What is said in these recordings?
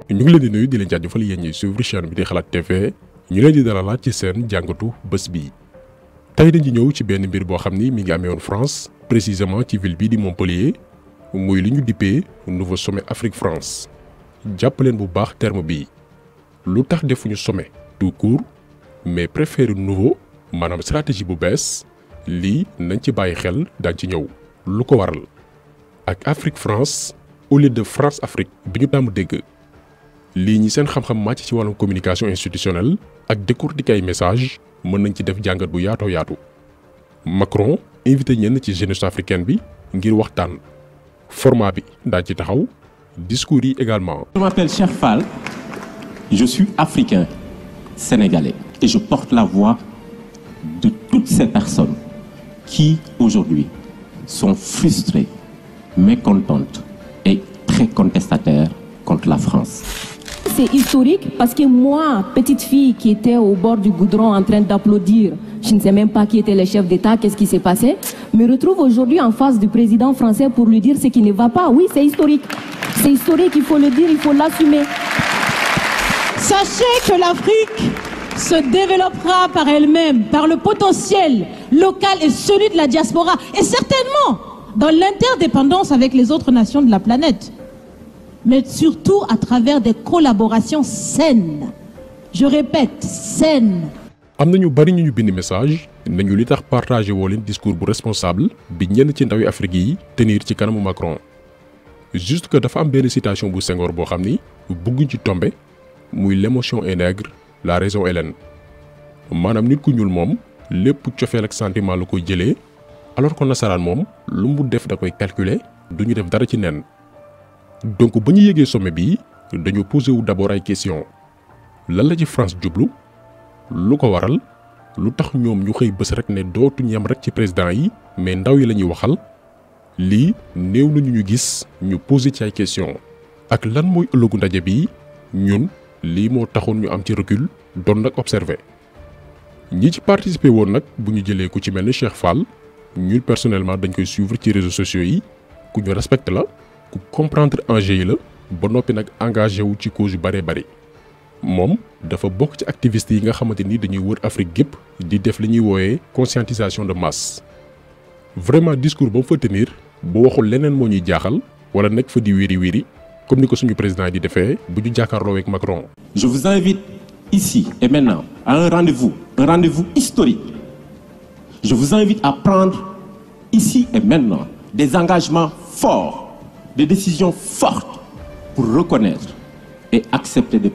ñu ngi leen di nuyu di leen jaajëfal yéen ñuy suivre chaîne bi di Xalaat TV ñu leen di dalalaat ci seen jàngatu bés bi. tey dañu ñëw ci benn mbir boo xam ni mi ngi amee woon France précisément ci ville bii di Montpellier muy li ñu dippee nouveau sommet Afrique France jàpp leen bu baax terme bii lu tax defuñu sommet tout court mais préféré nouveau maanaam stratégie bu bees lii nañ ci bàyyi xel daañ ci ñëw lu ko waral ak Afrique France au lieu de France Afrique bi ñu tàmm dégg. lii ñi seen xam-xam màcc ci wàllum communication institutionnelle ak décortiquer ay message mën nañ ci def jàngat bu yaatoo yaatu. Macron invité ñenn ci jeunesse africaine bi ngir waxtaan format bi daañ ci taxaw discours yi également. Je m'appelle Cheikh Fall, je suis africain, sénégalais et je porte la voix de toutes ces personnes qui aujourd'hui sont frustrées, mécontentes et très contestataires contre la France. C'est historique parce que moi, petite fille qui était au bord du goudron en train d'applaudir, je ne sais même pas qui était le chef d'État, qu'est-ce qui s'est passé, me retrouve aujourd'hui en face du président français pour lui dire ce qui ne va pas. Oui, c'est historique. C'est historique, il faut le dire, il faut l'assumer. Sachez que l'Afrique se développera par elle-même, par le potentiel local et celui de la diaspora, et certainement dans l'interdépendance avec les autres nations de la planète. Mais surtout à travers des collaborations saines. Je répète, saines. am na ñu bari ñu bind message nañu li tax partagé woo leen discours bu responsable bi ñenn ci ndawi Afrique yi tenir ci kanamu Macron. Juste que dafa am benn citation bu Senghor boo xam ni bëgguñ ci tombe muy l'émotion est nègre, la raison est laine. maanaam nit ku ñuul moom lépp cofeel ak sentiment la koy jëlee alors que nasaraan moom lu mu def da koy calculer duñu def dara ci nen. donc ba ñu yégee sommet bii dañoo posé wu d'abord ay questions lan la ci France jublu lu ko waral lu tax ñoom ñu xëy bés rek ne dootuñ yem rek ci président yi mais ndaw yi la ñuy waxal lii néew nañu ñu gis ñu posé ci ay questions ak lan mooy ëllëgu ndaje bi ñun lii moo taxoon ñu am ci recul doon nag observé. ñi ci participé woon nag bu ñu jëlee ku ci mel ni Cheikh Fall ñun personnellement dañ koy suivre ci réseaux sociaux yi ku ñu respecte la. ku comprendre enjeu yi la ba noppi nag engagé wu ci cause yu bëree bëri moom dafa bokk ci activistes yi nga xamante ni dañuy wër Afrique gépp di def li ñuy wooyee conscientisation de masse. vraiment discours ba mu fa tenir bu waxul leneen moo ñuy jaaxal wala nekk fa di wiri wiri comme ni ko suñu président yi di defee bu ñu jàkkaarloo ak Macron. Je vous invite ici et maintenant à un rendez-vous historique. Je vous invite à prendre ici et maintenant des engagements forts. Des décisions fortes pour reconnaître et accepter de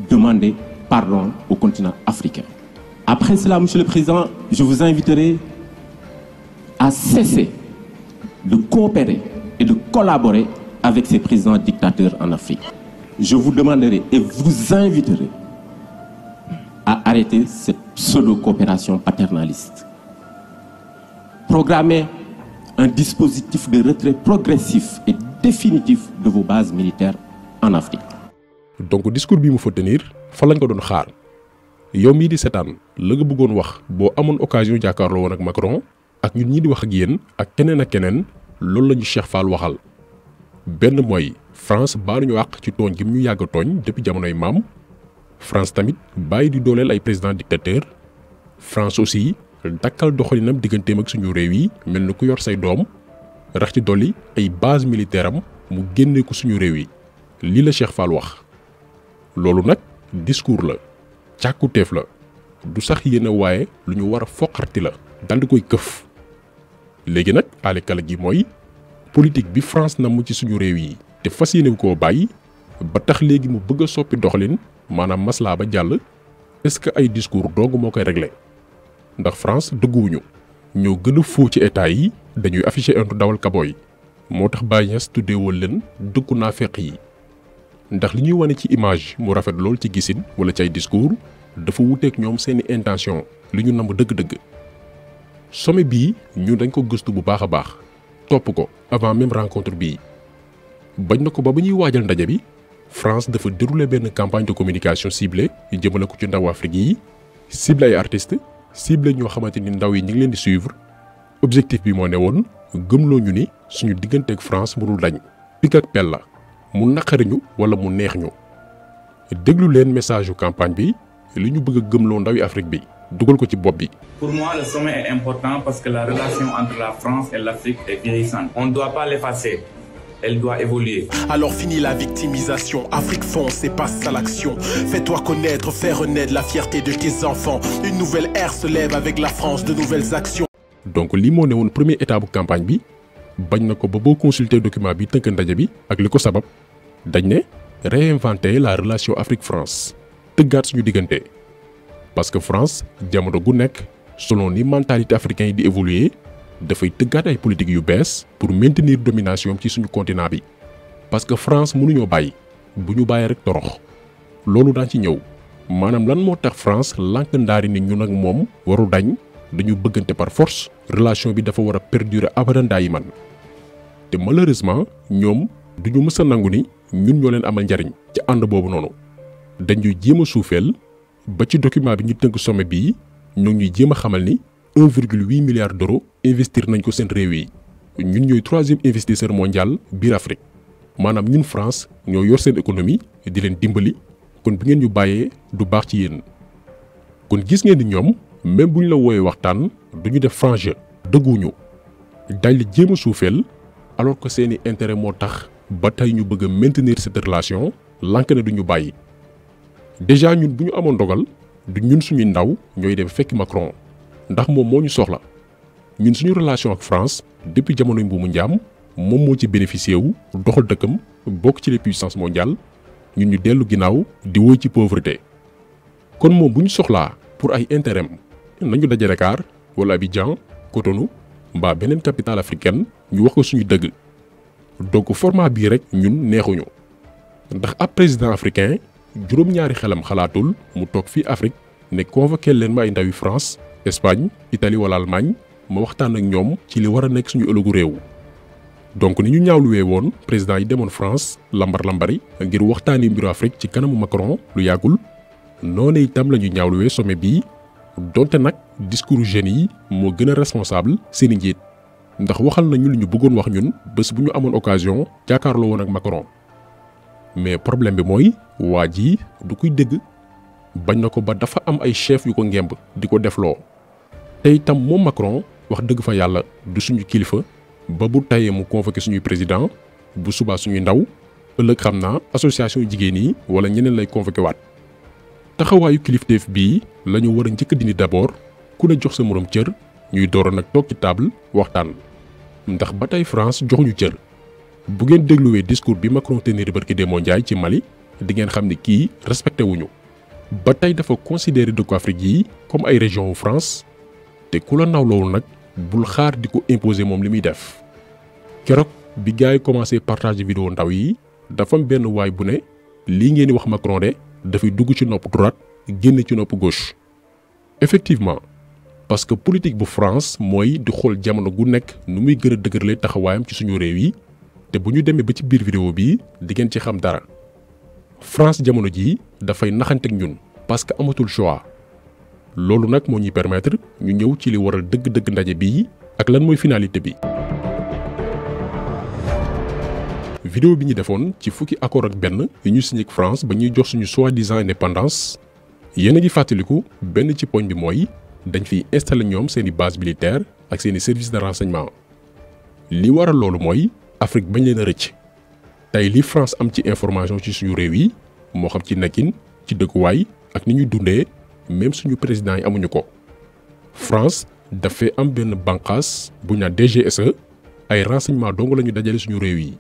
demander pardon au continent africain. Après cela, Monsieur le Président, je vous inviterai à cesser de coopérer et de collaborer avec ces présidents dictateurs en Afrique. Je vous demanderai et vous inviterai à arrêter cette pseudo-coopération paternaliste. Programmez un dispositif de retrait progressif et définitif de vos bases militaires en Afrique. donc discours bi mu fa tenir fa lañ ko doon xaar yow mii di seetaan la nga bëggoon wax boo amoon occasion jàkkaarloo woon ak Macron ak ñun ñii di wax ak yéen ak keneen loolu la ñu Cheikh Fall waxal. benn mooy France baalu ñu àq ci tooñ gi mu ñu yàgg tooñ depuis jamonoy maam France tamit bàyyi di dooleel ay président dictateur France aussi. dakkal doxalinam digganteem ak suñu réew yi mel ni ku yor say doom rax ci dolli ay base militaire am mu génnee ko suñu réew yi lii la Cheikh Fall wax. loolu nag discours la càkkutéef la du sax yéen a waaye lu ñu war a foqarti la dal di koy këf. léegi nag aalikala gi mooy politique bi France namm ci suñu réew yi te fas yéene koo bàyyi ba tax léegi mu bëgg a soppi doxalin maanaam maslaa ba jàll est-ce que ay discours dong moo koy réglé. ndax France dëgguwuñu ñoo gën a foo ci état yi dañuy afficher un dawal kabooy moo tax Baye Niass tuddeewal leen dëkku naafeq yi ndax li ñuy wane ci image mu rafet lool ci gisin wala ci ay discours dafa wuteek ñoom seeni intention li ñu namb dëgg-dëgg. sommet bii ñu dañ ko gëstu bu baax a baax topp ko avant même rencontre bii bañ na ko ba ñuy waajal ndaje bi France dafa dérouler benn campagne de communication ciblée jëmale ko ci ndaw Afrique yi ciblé ay artistes. cible ñoo xamante ni ndaw yi ñu ngi leen di suivre objectif bi moo ne woon gëmloo ñu ni suñu digganteeg France mënul dañ pik ak pelle la mu naqariñu wala mu neex ñu déglu leen message yu campagne bi li ñu bëgg a gëmloo ndawi Afrique bi dugal ko ci bopp bi. Pour moi, le sommet est important parce que la relation entre la France et l'Afrique est vieillissante. On ne doit pas l'effacer. Elle doit évoluer. Alors fini la victimisation, Afrique fonce et passe à l'action. Fais-toi connaître, fais renaître la fierté de tes enfants. Une nouvelle ère se lève avec la France, de nouvelles actions. Donc li moo ne woon première étape bu campagne bi bañ na ko ba boo consulter document bi tënk ndaje bi ak li ko sabab dañ ne réinventer la relation Afrique-France tëggaat suñu diggante. Parce que France jamono gu nekk selon ni mentalité africain yi di évoluer dafay tëggaat ay politique yu bees pour maintenir domination ci suñu continent bi. Parce que France mënuñoo bàyyi bu ñu bàyyi rek torox loolu daan ci ñëw maanaam lan moo tax France lànk ndaari ni ñun ak moom waru dañ dañu bëggante par force relation bi dafa war a perdurer abadan daa yi man te malheureusement ñoom duñu mës a nangu ni ñun ñoo leen amal njariñ ci ànd boobu noonu dañuy jéem a suufeel ba ci document bi ñu tënk sommet bii ñoo ñuy jéem a xamal ni 1,8 milliard d'euros investir nañ ko seen réew yi ñun ñooy 3e investisseur mondial biir Afrique maanaam ñun France ñoo yor seen économie di leen dimbali kon bi ngeen ñu bàyyee du baax ci yéen kon gis ngeen ni ñoom même bu ñu la wooyee waxtaan duñu def franc jeu dëgguñu dañ la jéem a suufeel alors que seeni intérêt moo tax ba tey ñu bëgg a maintenir cette relation lànk na duñu bàyyi déjà ñun bu ñu amoon dogal du ñun suñuy ndaw ñooy dem fekk Macron ndax moom moo ñu soxla ñun suñu relation ak France depuis jamono mbuumu njaam moom moo ci bénéficié wu doxal dëkkam bokk ci les puissances mondiales ñun ñu dellu ginnaaw di woy ci pauvreté kon moom bu ñu soxlaa pour ay intérêt nañu daje Dakar wala Abidjan Cotonou mbaa beneen capitale africaine ñu wax ko suñu dëgg donc format bii rek ñun neexuñu ndax ab président africain juróom-ñaari xelam xalaatul mu toog fii Afrique ne convoqué leen ma ay ndawi France Espagne Italie wala Allemagne ma waxtaan ak ñoom ci li war a nekk suñu ëllëgu réew donc ni ñu ñaawluwee woon président yi demoon France lambar-lambari ngir waxtaani mbiru Afrique ci kanamu Macron lu yàggul noonu itam la ñu ñaawluwee sommet bii donte nag discours jeunes yi moo gën a responsable seeni njiit ndax waxal nañu li ñu bëggoon wax ñun bés bu ñu amoon occasion jàkkaarloo woon ak Macron mais problème bi mooy waa ji du koy dégg bañ na ko ba dafa am ay chef yu ko ngemb di ko defloo te itam moom Macron wax dëgg fa yàlla du suñu kilifa ba bu tayee mu convoqué suñuy président bu subaa suñuy ndaw ëllëg xam naa association jigéen yi wala ñeneen lay convoqué waat taxawaayu kilifteef bii la ñu war a njëkk dindi d'abord ku ne jox sa moroom cër ñuy door nag toog ci table waxtaan ndax ba tey France joxuñu cër bu ngeen dégluwee discours bi Macron tenir barki démb Ndiaye ci Mali di ngeen xam ni kii respecté wuñu ba tey dafa considéré dëkku Afrique yi comme ay région wu France te ku la nawlowul nag bul xaar di ko imposer moom li muy def keroog bi gars yi commencé partager vidéo ndaw yi dafa am benn waay bu ne lii ngeen di wax Macron de dafay dugg ci nopp droite génn ci nopp gauche effectivement parce que politique bu France mooy di xool jamono gu nekk nu muy gën a dëgërlee taxawaayam ci suñu réew yi te bu ñu demee ba ci biir vidéo bi di ngeen ci xam dara France jamono jii dafay naxante ak ñun parce que amatul choix loolu nag moo ñuy permettre ñu ñëw ci li waral dëgg-dëgg ndaje bii ak lan mooy finalité bi. vidéo bi ñu defoon ci fukki accord ak benn yi ñu signé ak France ba ñuy jox suñu soi-disant indépendance yéen a ngi fàttaliku benn ci poñ bi mooy dañ fiy installer ñoom seeni base militaire ak seeni service de renseignement li waral loolu mooy Afrique bañ leen a rëcc tey li France am ci information ci suñu réew yi moo xam ci nekkin ci dëkkuwaay ak ni ñuy dundee même suñu président yi amuñu ko France dafay am benn bànqaas bu ñu naan DGSE ay renseignement dong la ñu dajale suñu réew yi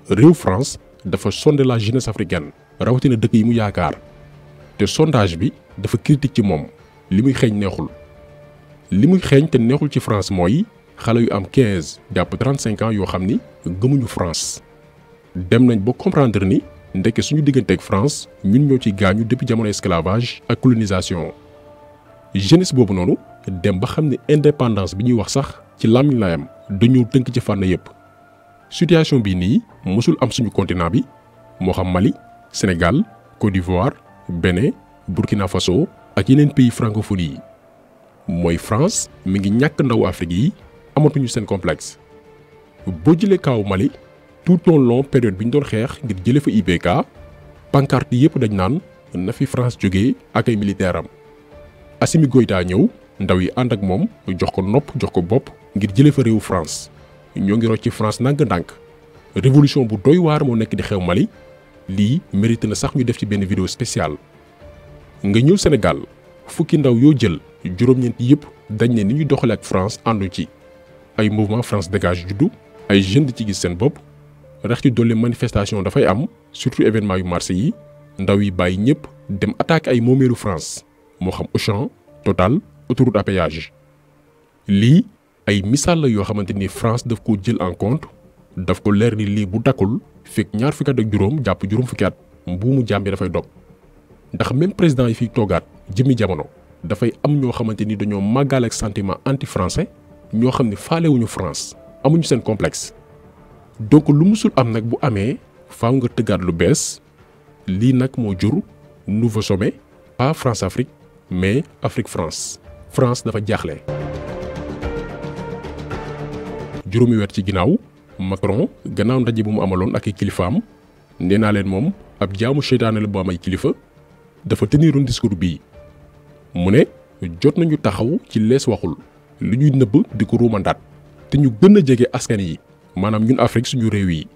réew France dafa sonder la jeunesse africaine rawatina dëkk yi mu yaakaar te sondage bi dafa critique ci moom li muy xeeñ neexul li muy xeeñ te neexul ci France mooy xale yu am 15 jàpp 35 ans yoo xam ni gëmuñu France dem nañ ba comprendre ni ndeke suñu diggante ak France ñun ñoo ci gaañu depuis jamono esclavage ak colonisation jeunesse boobu noonu dem ba xam ne indépendance bi ñuy wax sax ci làmmiñ la yam dañoo tënk ci fànn yépp situation bii nii mësul am suñu continent bi moo xam Mali Sénégal Côte d'Ivoire Bénin Burkina Faso ak yeneen pays francophonie yi mooy France mi ngi ñàkk ndaw Afrique yi amatuñu seen complexe boo jëlee kaaw Mali tout au long période bi ñu doon xeex ngir jëlee fa IBK pancarte yépp dañ naan na fi France jógee ak ay militaire am Assimi Goïta ñëw ndaw yi ànd ak moom jox ko nopp jox ko bopp ngir jëlee fa réewu France ñoo ngi rocc ci France ndànk-ndànk révolution bu doy waar moo nekk di xew Mali lii mérite na sax ñu def ci benn vidéo spéciale nga ñëw Sénégal fukki ndaw yoo jël juróom-ñeent yépp dañ ne ni ñuy doxale ak France àndu ci ay mouvement France dégage juddu ay jeunes di ci gis seen bopp rax ci dolli manifestation dafay am surtout événement yu marché yi ndaw yi bàyyi ñëpp dem attaquer ay moomeelu France moo xam Auchan Total autoroute à péage lii ay misaal la yoo xamante ni France daf ko jël en compte daf ko leer ni lii bu dakkul fekk ñaar fukki at ak juróom jàpp juróom fukki at mbuumu jàmm bi dafay dog ndax même président yi fi toogaat jëmi jamono dafay am ñoo xamante ni dañoo màggaal ak sentiment anti français ñoo xam ne faalewuñu France amuñu seen complexe donc lu musul am nag bu amee faaw nga tëggaat lu bees lii nag moo jur nouveau sommet pas France Afrique mais Afrique France France dafa jaaxle. juróomi weer ci ginnaaw Macron gannaaw ndaje bu mu amaloon ak ay kilifaam nee naa leen moom ab jaamu seytaane la bu am ay kilifa dafa teniroon discours bii mu ne jot nañu taxaw ci lees waxul lu ñuy nëbb di ko ruumandaat te ñu gën a jege askan yi maanaam ñun Afrique suñu réew yi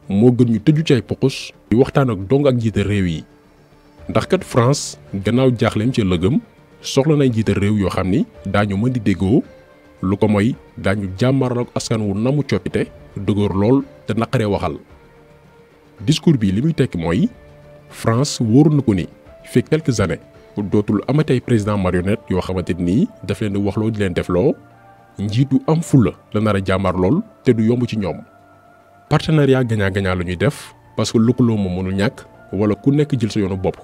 moo gën ñu tëju ci ay pokus di waxtaan ak dong ak njiital réew yi ndax kat France gannaaw jaaxleem ci lëgëm soxla nay njiital réew yoo xam ni daañu mën di déggoo lu ko mooy daañu jàmmarloog askan wu namu coppite dëgër lool te naqaree waxal discours bi li muy tekki mooy France wóoru na ko ni fekk quelques années dootul amati ay président marionnette yoo xamante ni daf leen di waxloo di leen defloo njiitu am fulla la nar a jàmmaar lool te du yomb ci ñoom partenariat gagnant-gagnant la ñuy def parce que lëkkaloo moom mënul ñàkk wala ku nekk jël sa yoonu bopp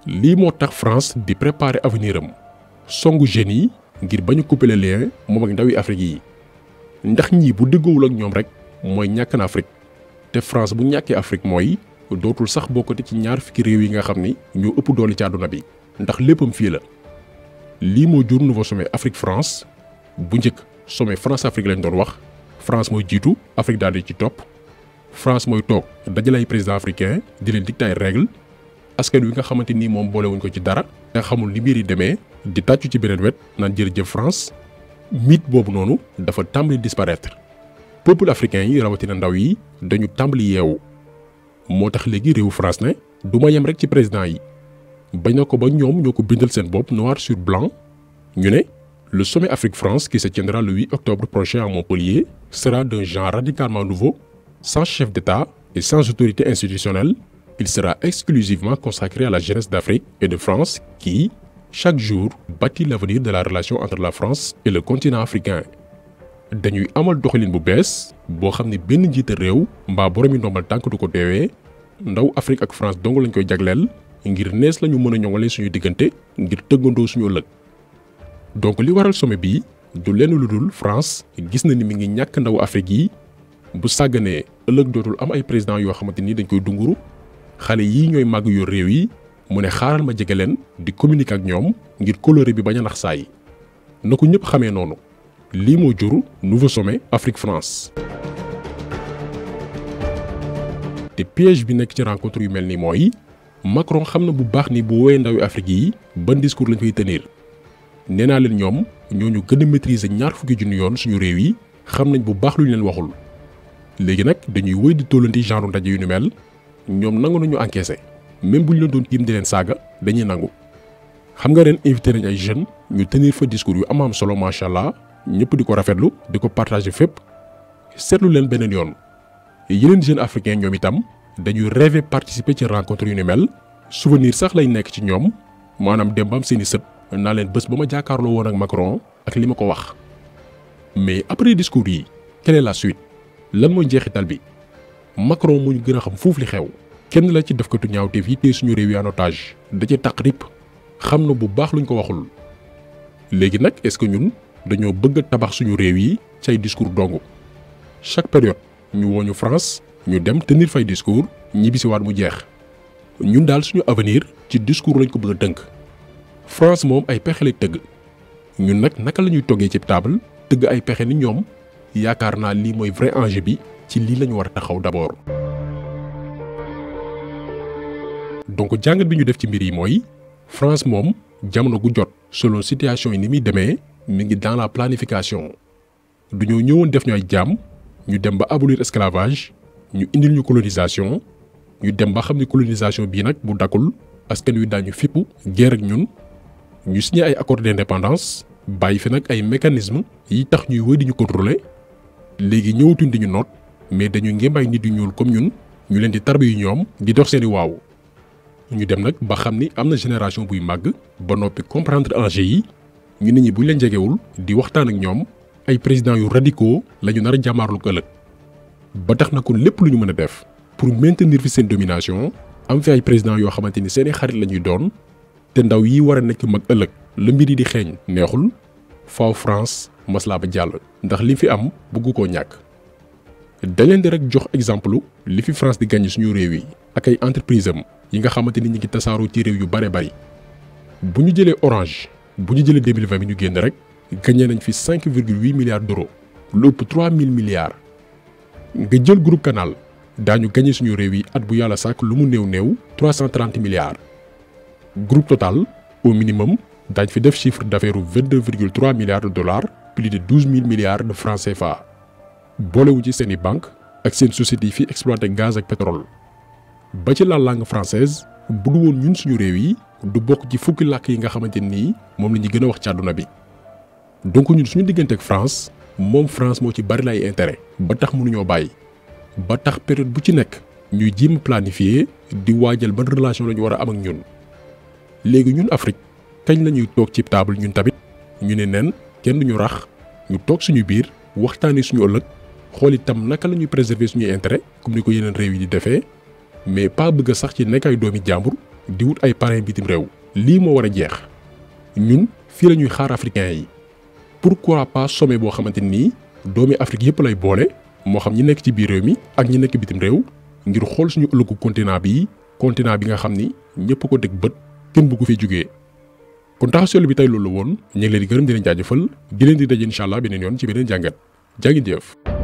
lii moo tax France di préparer avenir am songu jeunes yi ngir bañu couper les liens moom ak ndawi Afrique yi ndax ñii bu déggoowul ak ñoom rek mooy ñàkk na Afrique te France bu ñàkkee Afrique mooy dootul sax bokkati ci ñaar fukki réew yi nga xam ni ñoo ëpp doole ci àdduna bi ndax léppam fii la lii moo jur nouveau sommet Afrique France bu njëkk sommet France Afrique lañ doon wax France mooy jiitu Afrique daal di ci topp France mooy toog dajale ay président africain di leen dicter ay règle askan wi nga xamante ni moom boolewuñ ko ci dara te xamul ni mbir yi demee di tàccu ci beneen wet naan jërëjëf France mythe boobu noonu dafa tàmbali disparaître peuple africain yi rawatina ndaw yi dañu tàmbali yeewu moo tax léegi réewu France ne du ma yem rek ci président yi bañ na ko ba ñoom ñoo ko bindal seen bopp noir sur blanc ñu ne le sommet Afrique-France qui se tiendra le 8 octobre prochain à Montpellier sera d'un genre radicalement nouveau, sans chef d'État et sans autorité institutionnelle. Il sera exclusivement consacré à la jeunesse d'Afrique et de France qui, chaque jour, bâtit l'avenir de la relation entre la France et le continent africain. dañuy amal doxalin bu bees boo xam ne benn njiite réew mbaa boromi ndombal tànk du ko teewee ndaw Afrique ak France dong lañ koy jagleel ngir nees lañu mën a ñoŋalee suñu diggante ngir tëggandoo suñu ëllëg. donc li waral sommet bi du lenn lu dul France gis na ni mi ngi ñàkk ndaw Afrique yi bu sàgganee ëllëg dootul am ay président yoo xamante ni dañ koy dunguru xale yii ñooy màgg yor réew yi mu ne xaaral ma jege leen di communiquer ak ñoom ngir coloré bi bañ a nax saa yi na ko ñëpp xamee noonu lii moo jur nouveau sommet Afrique-France. te piège bi nekk ci rencontre yu mel ni mooy Macron xam na bu baax ni bu woowee ndawi Afrique yi ban discours lañ fay tenir. nee naa leen ñoom ñooñu gën a maîtriser ñaar fukki junni yoon suñu réew yi xam nañ bu baax lu ñu leen waxul léegi nag dañuy wëy di tollanti genre ndaje yu ni mel ñoom nangu nañu encaissé même bu ñu leen doon tiim di leen saaga dañuy nangu. xam nga ren invité nañ ay jeunes ñu tenir fa discours yu am solo macha allah ñëpp di ko rafetlu di ko partager fépp seetlu leen beneen yoon yeneen jeunes africains ñoom itam dañuy rêver participer ci rencontre yu ni mel souvenir sax lay nekk ci ñoom maanaam dem ba am seeni sët. naa leen bés ba ma jàkkaarloo woon ak Macron ak li ma ko wax mais après discours yi quelle est la suite lan mooy njeexital bi Macron mu ñu gën a xam foofu li xew kenn la ci defkatu ñaawteef yi tey suñu réew yi en otage da ci taq rip xam na bu baax luñ ko waxul léegi nag est-ce que ñun dañoo bëgg a tabax suñu réew yi ci ay discours dong chaque période ñu wooñu France ñu dem tenir fay discours ñibbisiwaat mu jeex ñun daal suñu avenir ci discours lañ ko bëgg a tënk. France moom ay pexe lay tëgg ñun nag naka la ñuy toggee ci table tëgg ay pexe ni ñoom yaakaar naa lii mooy vrai enjeu bi ci lii lañu war a taxaw d'abord. donc jàngat bi ñu def ci mbir yi mooy France moom jamono gu jot selon situation yi ni muy demee mi ngi dans la planification duñoo ñëwoon def ñu ay jaam ñu dem ba abolir esclavage ñu indil ñu colonisation ñu dem ba xam ni colonisation bii nag bu dakkul askan wi daañu fippu guerre ak ñun ñu signé ay accord d'indépendance bàyyi fi nag ay mécanismes yi tax ñuy wëy di ñu contrôler léegi ñëwatuñ di ñu noot mais dañu ngémb ay nit yu ñuul comme ñun ñu leen di tarbi yu ñoom di dox seeni waaw ñu dem nag ba xam ni am na génération buy màgg ba noppi comprendre enjeu yi ñu nit ñi buñ leen jegewul di waxtaan ak ñoom ay présidents yu radicaux la ñu nar a jàmmaarlu ëllëg ba tax na kon lépp lu ñu mën a def pour maintenir fi seen domination am fi ay présidents yoo xamante ni seeni xarit la ñuy doon te ndaw yi war a nekk mag ëllëg la mbir yi di xeeñ neexul faaw France maslaa ba jàll ndax li fi am bëgg koo ñàkk. dañ leen di rek jox exemple li fi France di gagné suñu réew yi ak ay entreprise am yi nga xamante ni ñu ngi tasaaroo ci réew yu bare bari bu ñu jëlee Orange bu ñu jëlee 2020 bi ñu génn rek gagné nañ fi 5,8 milliards d'euros lu ëpp 3000 milliards. nga jël groupe Canal daañu gagné suñu réew yi at bu yàlla sàkk lu mu néew 330 milliards. groupe Total au minimum daañ fi def chiffre d'affaires 22,3 milliards de dollars plus de 12 000 milliards de francs CFA. boolewu ci seeni banque ak seen société yi fi exploité gaz ak pétrole ba ci la langue française bu du woon ñun suñu réew yi du bokk ci fukki làkk yi nga xamante nii moom la ñuy gën a wax ci àdduna bi. donc ñun suñu diggante ak France moom France moo ci bari lay intérêt ba tax mënuñoo bàyyi ba tax période bu ci nekk ñuy jéem planifier di waajal ban relation la ñu war a am ak ñun. léegi ñun Afrique kañ la ñuy toog ci table ñun tamit ñu ne nen kenn duñu rax ñu toog suñu biir waxtaanee suñu ëllëg xool itam naka la ñuy préserver suñuy intérêt comme ni ko yeneen réew yi di defee mais pas bëgg a sax ci nekk ay doomi jàmbur di wut ay parrain bitim réew. lii moo war a jeex ñun fii la ñuy xaar africains yi pourquoi pas sommet boo xamante ni doomi Afrique yëpp lay boole moo xam ñi nekk ci biir réew mi ak ñi nekk bitim réew ngir xool suñu ëllëgu continent bi nga xam ni ñëpp ko dégg bët kenn bëggu fi jógee. kon taxaw seetlu bi tey loolu la woon ñu ngi leen di gërëm di leen jaajëfal di leen di daje incha allah beneen yoon ci beneen jàngat jaa ngeen jëf.